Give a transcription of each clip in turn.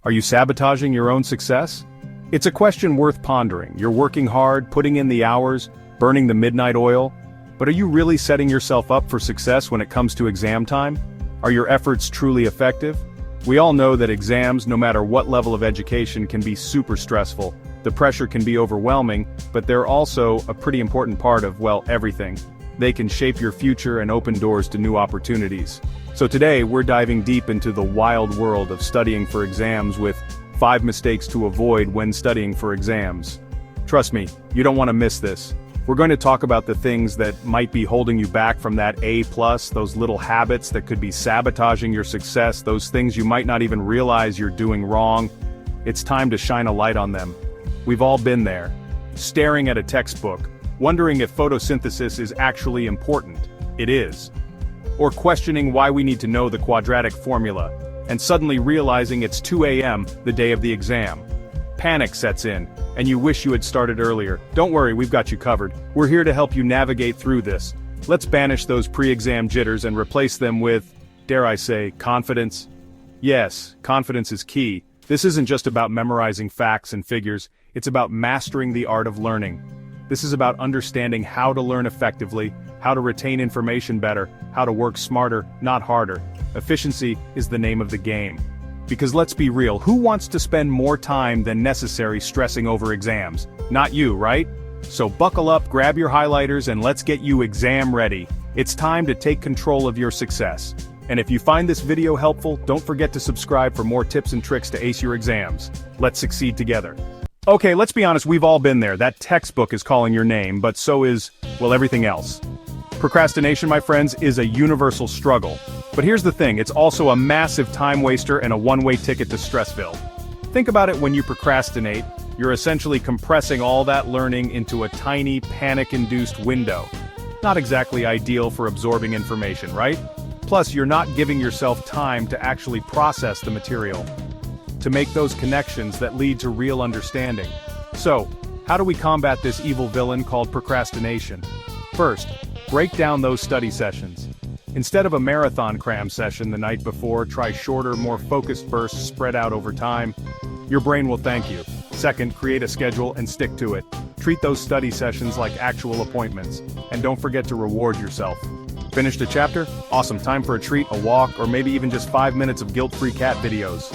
Are you sabotaging your own success? It's a question worth pondering. You're working hard, putting in the hours, burning the midnight oil, but are you really setting yourself up for success when it comes to exam time? Are your efforts truly effective? We all know that exams, no matter what level of education, can be super stressful. The pressure can be overwhelming, but they're also a pretty important part of, well, everything. They can shape your future and open doors to new opportunities. So today, we're diving deep into the wild world of studying for exams with 5 mistakes to avoid when studying for exams. Trust me, you don't want to miss this. We're going to talk about the things that might be holding you back from that A+, those little habits that could be sabotaging your success, those things you might not even realize you're doing wrong. It's time to shine a light on them. We've all been there, staring at a textbook, wondering if photosynthesis is actually important. It is. Or questioning why we need to know the quadratic formula, and suddenly realizing it's 2 a.m. the day of the exam. Panic sets in, and you wish you had started earlier. Don't worry, we've got you covered. We're here to help you navigate through this. Let's banish those pre-exam jitters and replace them with, dare I say, confidence. Yes, confidence is key. This isn't just about memorizing facts and figures, it's about mastering the art of learning. This is about understanding how to learn effectively, how to retain information better, how to work smarter, not harder. Efficiency is the name of the game. Because let's be real, who wants to spend more time than necessary stressing over exams? Not you, right? So buckle up, grab your highlighters, and let's get you exam ready. It's time to take control of your success. And if you find this video helpful, don't forget to subscribe for more tips and tricks to ace your exams. Let's succeed together. Okay, let's be honest, we've all been there. That textbook is calling your name, but so is, well, everything else. Procrastination, my friends, is a universal struggle. But here's the thing, it's also a massive time waster and a one-way ticket to Stressville. Think about it: when you procrastinate, you're essentially compressing all that learning into a tiny, panic-induced window. Not exactly ideal for absorbing information, right? Plus, you're not giving yourself time to actually process the material, to make those connections that lead to real understanding. So, how do we combat this evil villain called procrastination? First, break down those study sessions. Instead of a marathon cram session the night before, try shorter, more focused bursts spread out over time. Your brain will thank you. Second, create a schedule and stick to it. Treat those study sessions like actual appointments. And don't forget to reward yourself. Finished a chapter? Awesome, time for a treat, a walk, or maybe even just 5 minutes of guilt-free cat videos.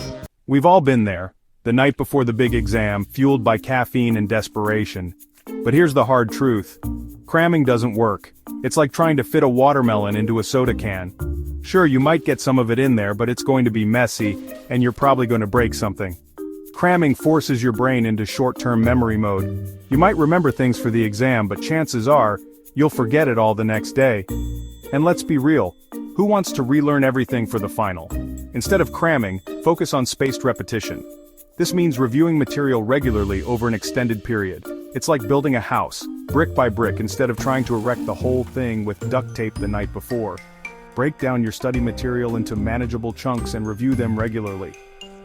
We've all been there, the night before the big exam, fueled by caffeine and desperation. But here's the hard truth. Cramming doesn't work. It's like trying to fit a watermelon into a soda can. Sure, you might get some of it in there, but it's going to be messy, and you're probably going to break something. Cramming forces your brain into short-term memory mode. You might remember things for the exam, but chances are, you'll forget it all the next day. And let's be real, who wants to relearn everything for the final? Instead of cramming, focus on spaced repetition. This means reviewing material regularly over an extended period. It's like building a house, brick by brick, instead of trying to erect the whole thing with duct tape the night before. Break down your study material into manageable chunks and review them regularly.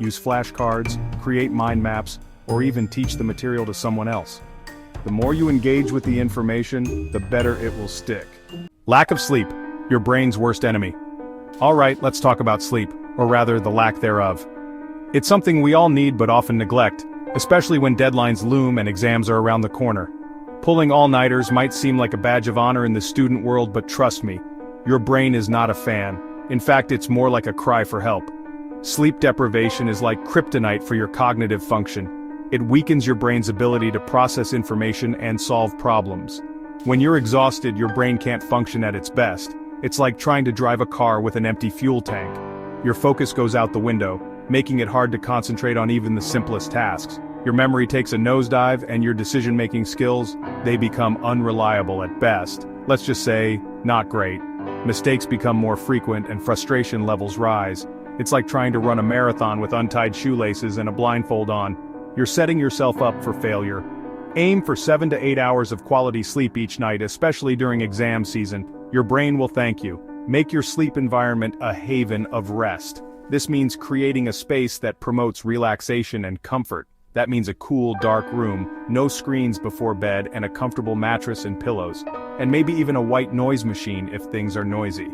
Use flashcards, create mind maps, or even teach the material to someone else. The more you engage with the information, the better it will stick. Lack of sleep, your brain's worst enemy. Alright, let's talk about sleep, or rather the lack thereof. It's something we all need but often neglect, especially when deadlines loom and exams are around the corner. Pulling all-nighters might seem like a badge of honor in the student world, but trust me, your brain is not a fan. In fact, it's more like a cry for help. Sleep deprivation is like kryptonite for your cognitive function. It weakens your brain's ability to process information and solve problems. When you're exhausted, your brain can't function at its best. It's like trying to drive a car with an empty fuel tank. Your focus goes out the window, making it hard to concentrate on even the simplest tasks. Your memory takes a nosedive, and your decision-making skills, they become unreliable at best. Let's just say, not great. Mistakes become more frequent and frustration levels rise. It's like trying to run a marathon with untied shoelaces and a blindfold on. You're setting yourself up for failure. Aim for 7 to 8 hours of quality sleep each night, especially during exam season. Your brain will thank you. Make your sleep environment a haven of rest. This means creating a space that promotes relaxation and comfort. That means a cool, dark room, no screens before bed, and a comfortable mattress and pillows. And maybe even a white noise machine if things are noisy.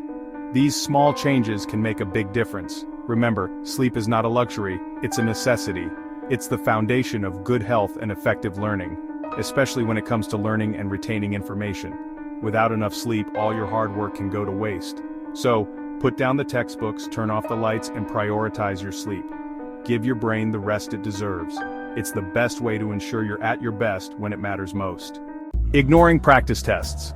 These small changes can make a big difference. Remember, sleep is not a luxury, it's a necessity. It's the foundation of good health and effective learning, especially when it comes to learning and retaining information. Without enough sleep, all your hard work can go to waste. So, put down the textbooks, turn off the lights, and prioritize your sleep. Give your brain the rest it deserves. It's the best way to ensure you're at your best when it matters most. Ignoring practice tests.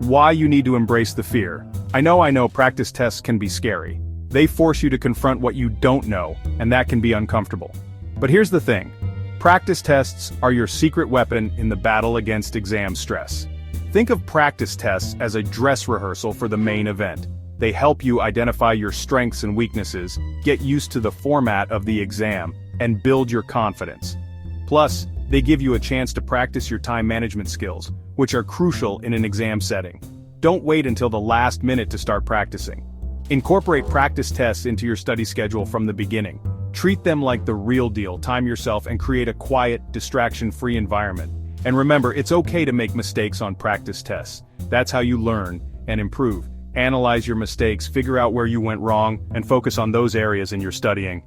Why you need to embrace the fear. I know practice tests can be scary. They force you to confront what you don't know, and that can be uncomfortable. But here's the thing. Practice tests are your secret weapon in the battle against exam stress. Think of practice tests as a dress rehearsal for the main event. They help you identify your strengths and weaknesses, get used to the format of the exam, and build your confidence. Plus, they give you a chance to practice your time management skills, which are crucial in an exam setting. Don't wait until the last minute to start practicing. Incorporate practice tests into your study schedule from the beginning. Treat them like the real deal, time yourself, and create a quiet, distraction-free environment. And remember, it's okay to make mistakes on practice tests. That's how you learn and improve. Analyze your mistakes, figure out where you went wrong, and focus on those areas in your studying.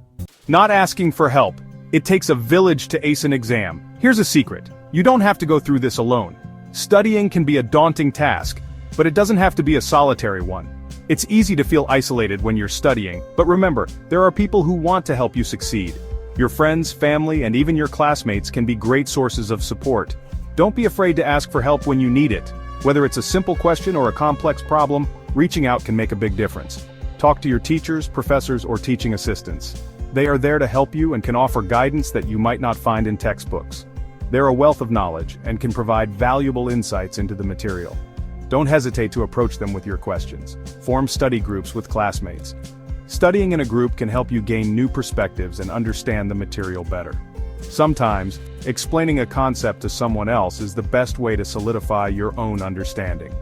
Not asking for help. It takes a village to ace an exam. Here's a secret. You don't have to go through this alone. Studying can be a daunting task, but it doesn't have to be a solitary one. It's easy to feel isolated when you're studying, but remember, there are people who want to help you succeed. Your friends, family, and even your classmates can be great sources of support. Don't be afraid to ask for help when you need it. Whether it's a simple question or a complex problem, reaching out can make a big difference. Talk to your teachers, professors, or teaching assistants. They are there to help you and can offer guidance that you might not find in textbooks. They're a wealth of knowledge and can provide valuable insights into the material. Don't hesitate to approach them with your questions. Form study groups with classmates. Studying in a group can help you gain new perspectives and understand the material better. Sometimes, explaining a concept to someone else is the best way to solidify your own understanding.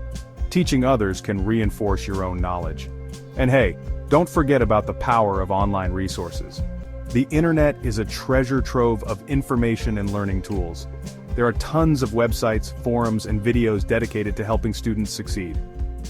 Teaching others can reinforce your own knowledge. And hey, don't forget about the power of online resources. The internet is a treasure trove of information and learning tools. There are tons of websites, forums, and videos dedicated to helping students succeed.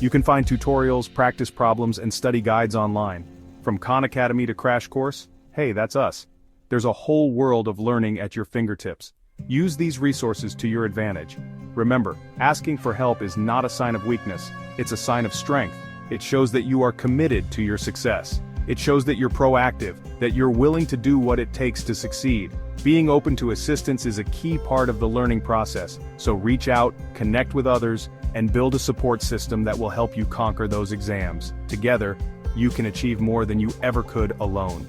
You can find tutorials, practice problems, and study guides online. From Khan Academy to Crash Course, hey, that's us. There's a whole world of learning at your fingertips. Use these resources to your advantage. Remember, asking for help is not a sign of weakness, it's a sign of strength. It shows that you are committed to your success. It shows that you're proactive, that you're willing to do what it takes to succeed. Being open to assistance is a key part of the learning process, so reach out, connect with others, and build a support system that will help you conquer those exams. Together, you can achieve more than you ever could alone.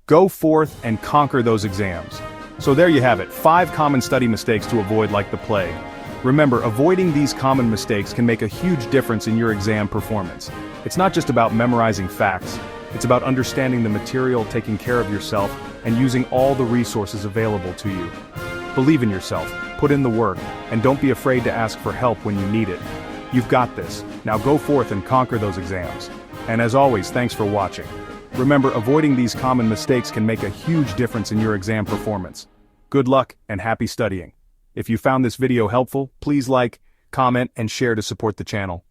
Go forth and conquer those exams. So there you have it, 5 common study mistakes to avoid like the plague. Remember, avoiding these common mistakes can make a huge difference in your exam performance. It's not just about memorizing facts, it's about understanding the material, taking care of yourself, and using all the resources available to you. Believe in yourself, put in the work, and don't be afraid to ask for help when you need it. You've got this. Now go forth and conquer those exams. And as always, thanks for watching. Remember, avoiding these common mistakes can make a huge difference in your exam performance. Good luck and happy studying. If you found this video helpful, please like, comment, and share to support the channel.